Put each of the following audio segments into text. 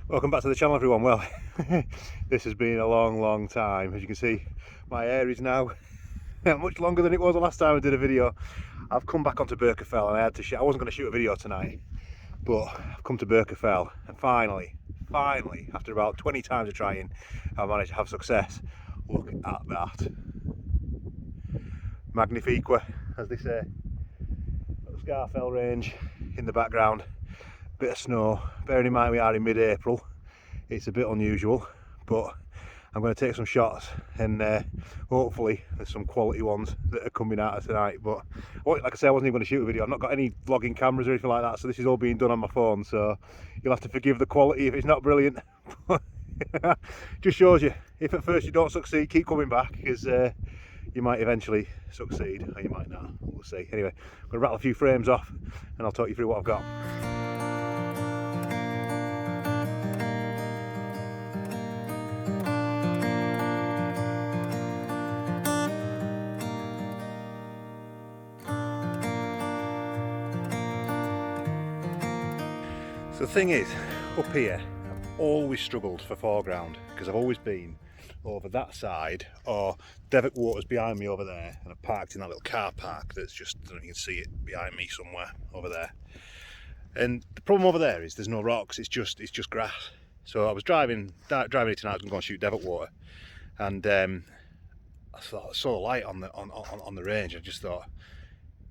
Welcome back to the channel, everyone. Well, this has been a long time. As you can see, my hair is now much longer than it was the last time I did a video. I've come back onto Sca Fell and I had to shoot. I wasn't going to shoot a video tonight, but I've come to Sca Fell and finally, after about 20 times of trying, I've managed to have success. Look at that. Magnifique, as they say. The Sca Fell range in the background. Bit of snow. Bearing in mind we are in mid-April, it's a bit unusual, but I'm going to take some shots and hopefully there's some quality ones that are coming out of tonight. But like I said, I wasn't even going to shoot a video. I've not got any vlogging cameras or anything like that, so this is all being done on my phone, so you'll have to forgive the quality if it's not brilliant. Just shows you, if at first you don't succeed, keep coming back, because you might eventually succeed, or you might not. We'll see. Anyway, I'm going to rattle a few frames off and I'll talk you through what I've got. So the thing is, up here, I've always struggled for foreground because I've always been over that side, or Devoke Water's behind me over there, and I've parked in that little car park that's just, I don't know if you can see it behind me somewhere over there. And the problem over there is there's no rocks, it's just grass. So I was driving here tonight, I was going to go and shoot Devoke Water, and I saw the light on the range. I just thought,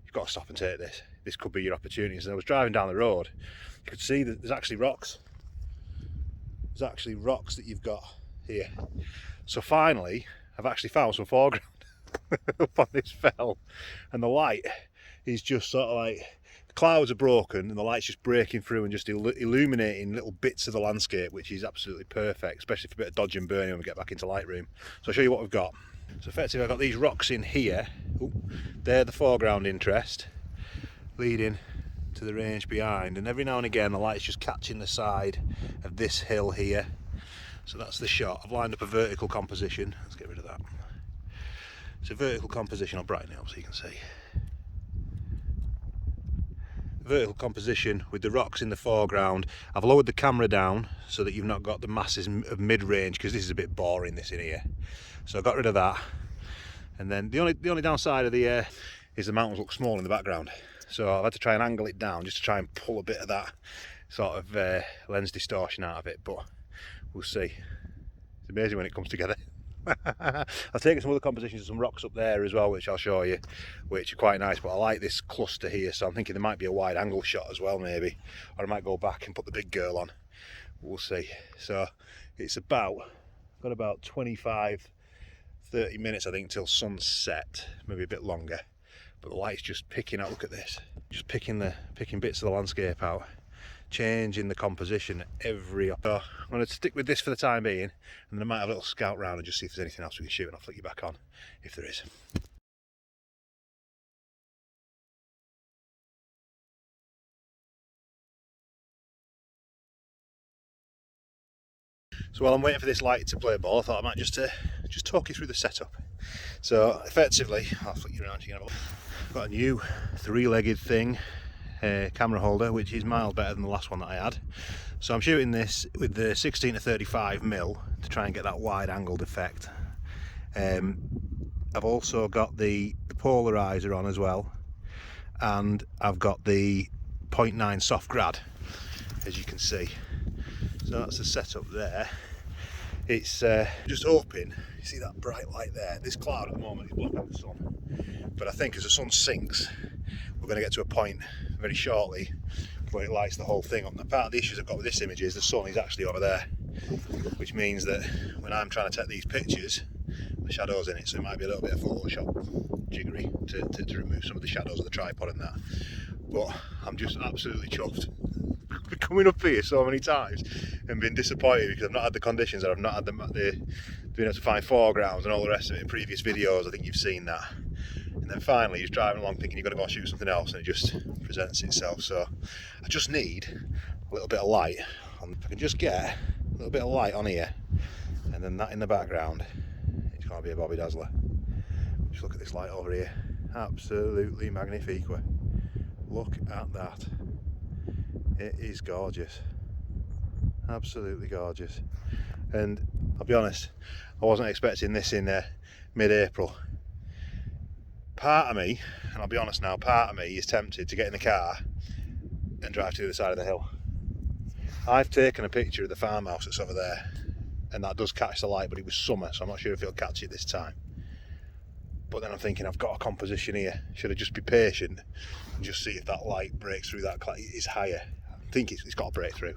you've got to stop and take this. This could be your opportunity. So I was driving down the road, you could see that there's actually rocks. There's actually rocks that you've got here. So finally, I've actually found some foreground up on this fell, and the light is just sort of like, the clouds are broken and the light's just breaking through and just illuminating little bits of the landscape, which is absolutely perfect, especially for a bit of dodge and burning when we get back into Lightroom. So I'll show you what we've got. So effectively I've got these rocks in here. Ooh, they're the foreground interest, leading to the range behind, and every now and again the light's just catching the side of this hill here. So that's the shot. I've lined up a vertical composition. Let's get rid of that. It's a vertical composition. I'll brighten it up so you can see. Vertical composition with the rocks in the foreground. I've lowered the camera down so that you've not got the masses of mid-range, because this is a bit boring, this in here. So I got rid of that. And then the only downside of the is the mountains look small in the background. So I've had to try and angle it down just to try and pull a bit of that sort of lens distortion out of it, but we'll see. It's amazing when it comes together. I've taken some other compositions of some rocks up there as well, which I'll show you, which are quite nice, but I like this cluster here, so I'm thinking there might be a wide angle shot as well maybe, or I might go back and put the big girl on. We'll see. So it's got about 25-30 minutes I think till sunset, maybe a bit longer. But the light's just picking out, look at this, just picking bits of the landscape out, changing the composition every so I'm going to stick with this for the time being, and then I might have a little scout round and just see if there's anything else we can shoot, and I'll flick you back on if there is. So while I'm waiting for this light to play ball, I thought I might just talk you through the setup. So effectively, I'll flick you around so you can have a look. I've got a new three-legged thing, camera holder, which is miles better than the last one that I had. So I'm shooting this with the 16-35mm to try and get that wide angled effect. I've also got the polarizer on as well, and I've got the 0.9 soft grad, as you can see. So that's the setup there. It's just hoping, you see that bright light there, this cloud at the moment is blocking the sun, but I think as the sun sinks we're going to get to a point very shortly where it lights the whole thing up. Now, part of the issues I've got with this image is the sun is actually over there, which means that when I'm trying to take these pictures, the shadows in it, so it might be a little bit of Photoshop jiggery to remove some of the shadows of the tripod and that. But I'm just absolutely chuffed. I've been coming up here so many times and been disappointed because I've not had the conditions, and I've not had the being able to find foregrounds and all the rest of it. In previous videos I think you've seen that, and then finally you're driving along thinking you're going to go and shoot something else and it just presents itself. So I just need a little bit of light. If I can just get a little bit of light on here and then that in the background, it's going to be a Bobby Dazzler. Just look at this light over here, absolutely magnifique. Look at that. It is gorgeous. Absolutely gorgeous. And I'll be honest, I wasn't expecting this in mid-April. Part of me, and I'll be honest now, part of me is tempted to get in the car and drive to the other side of the hill. I've taken a picture of the farmhouse that's over there, and that does catch the light, but it was summer, so I'm not sure if it'll catch it this time. But then I'm thinking, I've got a composition here. Should I just be patient and just see if that light breaks through that cloud? It's higher. I think it's got to break through.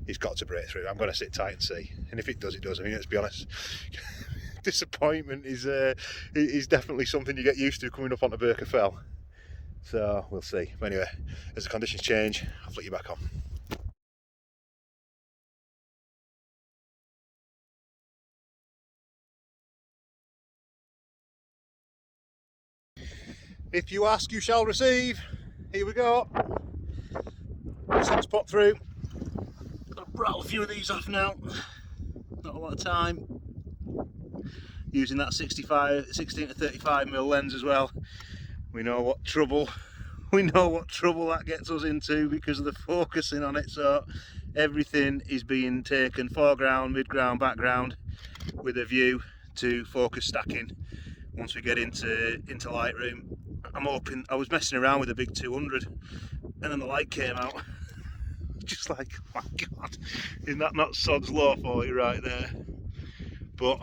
It's got to break through. I'm going to sit tight and see. And if it does, it does. I mean, let's be honest. Disappointment is definitely something you get used to coming up onto Sca Fell. So we'll see. But anyway, as the conditions change, I'll flick you back on. If you ask, you shall receive. Here we go. Sun's popped through. Got to rattle a few of these off now. Not a lot of time. Using that 16 to 35mm lens as well. We know what trouble that gets us into because of the focusing on it. So everything is being taken foreground, midground, background, with a view to focus stacking once we get into Lightroom. I'm hoping, I was messing around with a big 200 and then the light came out. Just like, oh my god, isn't that not sod's law for you right there? But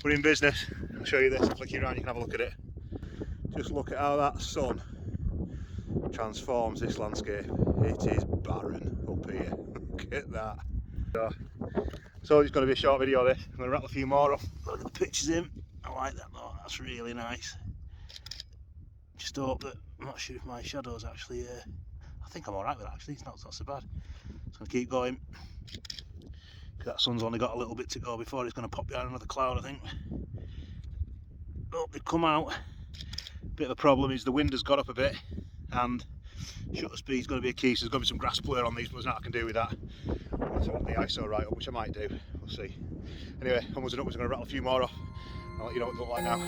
we're in business. I'll show you this, I'll flick you around, you can have a look at it. Just look at how that sun transforms this landscape. It is barren up here. Look at that. So it's going to be a short video this. I'm going to rattle a few more off. Look at the pictures in. I like that though, that's really nice. Just hope that, I'm not sure if my shadow's actually, I think I'm alright with that actually, it's not so bad. Just going to keep going. That sun's only got a little bit to go before it's going to pop behind another cloud, I think. Oh, they've come out. Bit of a problem is the wind has got up a bit and shutter speed's going to be a key, so there's going to be some grass blur on these, but there's nothing I can do with that. So I want the ISO right up, which I might do, we'll see. Anyway, onwards and upwards, I'm going to rattle a few more off. I'll let you know what they look like now.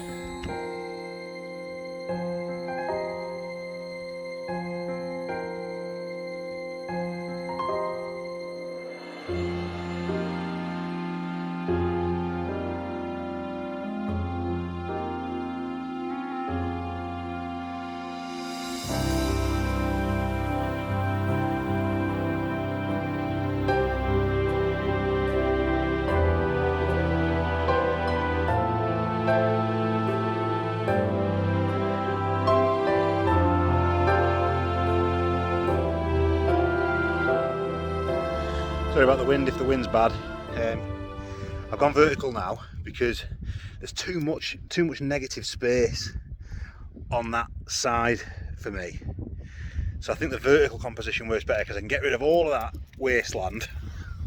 Sorry about the wind if the wind's bad. I've gone vertical now because there's too much negative space on that side for me. So I think the vertical composition works better because I can get rid of all of that wasteland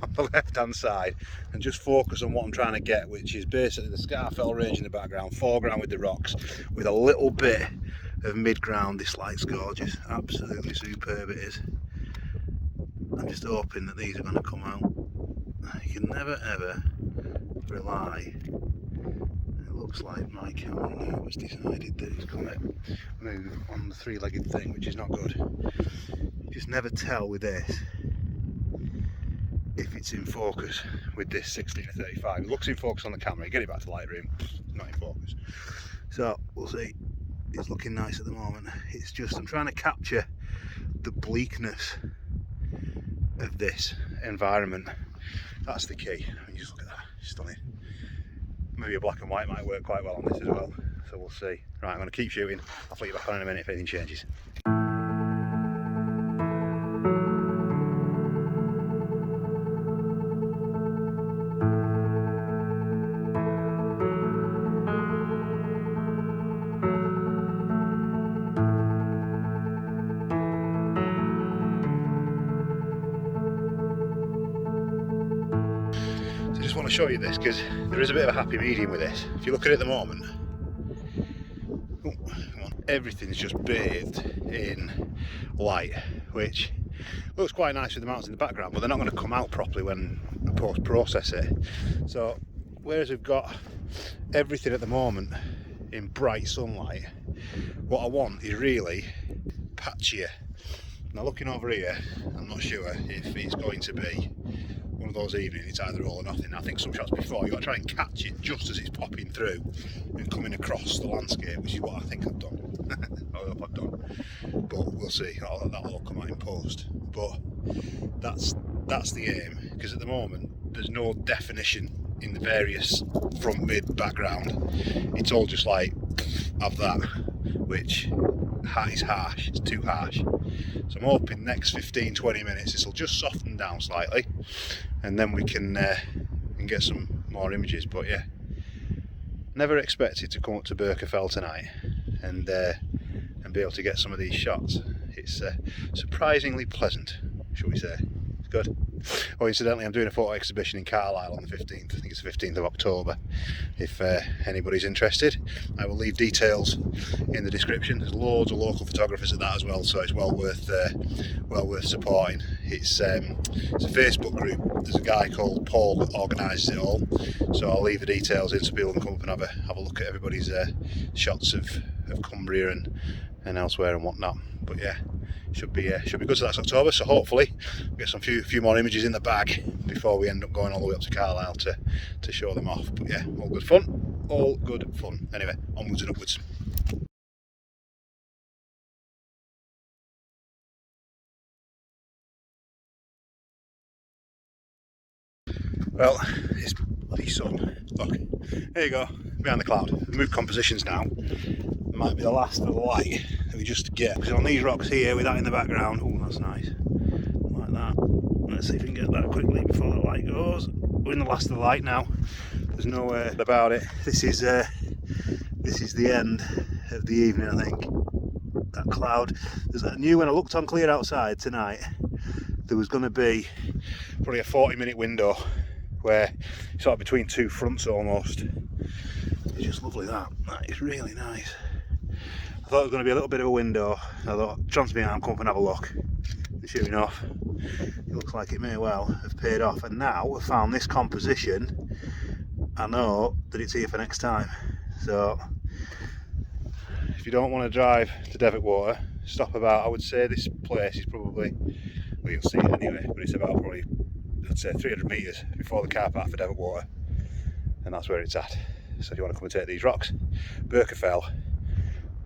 on the left hand side and just focus on what I'm trying to get, which is basically the Sca Fell range in the background, foreground with the rocks, with a little bit of mid-ground. This light's gorgeous, absolutely superb it is. I'm just hoping that these are going to come out. You can never ever rely. It looks like my camera now has decided that it's going to move on the three-legged thing, which is not good. You just never tell with this if it's in focus with this 16 to 35. It looks in focus on the camera, you get it back to Lightroom, not in focus. So we'll see. It's looking nice at the moment. It's just, I'm trying to capture the bleakness of this environment. That's the key. I mean, just look at that, stunning. Maybe a black and white might work quite well on this as well, so we'll see. Right, I'm going to keep shooting. I'll flick you back on in a minute if anything changes. I just want to show you this because there is a bit of a happy medium with this. If you look at it at the moment, everything's just bathed in light, which looks quite nice with the mountains in the background, but they're not going to come out properly when I post-process it. So whereas we've got everything at the moment in bright sunlight, what I want is really patchier Now looking over here, I'm not sure if it's going to be one of those evenings, it's either all or nothing. I think some shots before, you've got to try and catch it just as it's popping through and coming across the landscape, which is what I think I've done. I hope I've done. But we'll see, that'll all come out in post. But that's the aim, because at the moment, there's no definition in the various front, mid, background. It's all just like, have that, which is harsh, it's too harsh. So I'm hoping next 15-20 minutes this will just soften down slightly, and then we can get some more images. But yeah, never expected to come up to Sca Fell tonight and be able to get some of these shots. It's surprisingly pleasant, shall we say. It's good. Oh, incidentally, I'm doing a photo exhibition in Carlisle on the 15th. I think it's the 15th of October. If anybody's interested, I will leave details in the description. There's loads of local photographers at that as well, so it's well worth supporting. It's a Facebook group. There's a guy called Paul that organises it all, so I'll leave the details in so people can come up and have a look at everybody's shots of Cumbria and elsewhere and whatnot. But yeah, should be good. So that's October, so hopefully we'll get some few more images in the bag before we end up going all the way up to Carlisle to show them off. But yeah, all good fun. Anyway, onwards and upwards. Well, it's bloody sun. Look, there you go, behind the cloud. Move compositions now. It might be the last of the light that we just get, because on these rocks here with that in the background, oh, that's nice, like that. Let's see if we can get that quickly before the light goes. We're in the last of the light now. There's no way about it. This is the end of the evening, I think. That cloud. I knew when I looked on clear outside tonight, there was going to be probably a 40-minute window where sort of between two fronts almost. It's just lovely, that is really nice. I thought it was going to be a little bit of a window. I thought, chance me out, come up and have a look. And sure enough, it looks like it may well have paid off. And now we've found this composition, I know that it's here for next time. So if you don't want to drive to Devoke Water, stop about, I would say this place is probably, well, you'll see it anyway, but it's about probably, I'd say 300 metres before the car park for Devoke Water, and that's where it's at. So if you want to come and take these rocks, Sca Fell,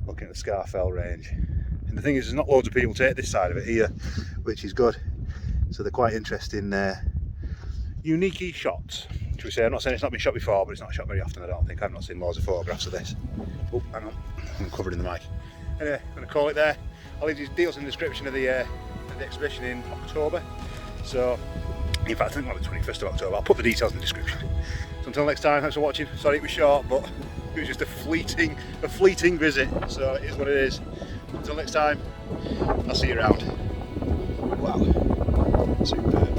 looking at the Sca Fell range. And the thing is, there's not loads of people take this side of it here, which is good. So they're quite interesting, unique shots, should we say. I'm not saying it's not been shot before, but it's not shot very often, I don't think. I've not seen loads of photographs of this. Oh, hang on, I'm covering the mic. Anyway, I'm going to call it there. I'll leave these deals in the description of the exhibition in October. So, in fact, I think it's the 21st of October. I'll put the details in the description. So until next time, thanks for watching. Sorry it was short, but it was just a fleeting visit. So it is what it is. Until next time, I'll see you around. Wow, superb.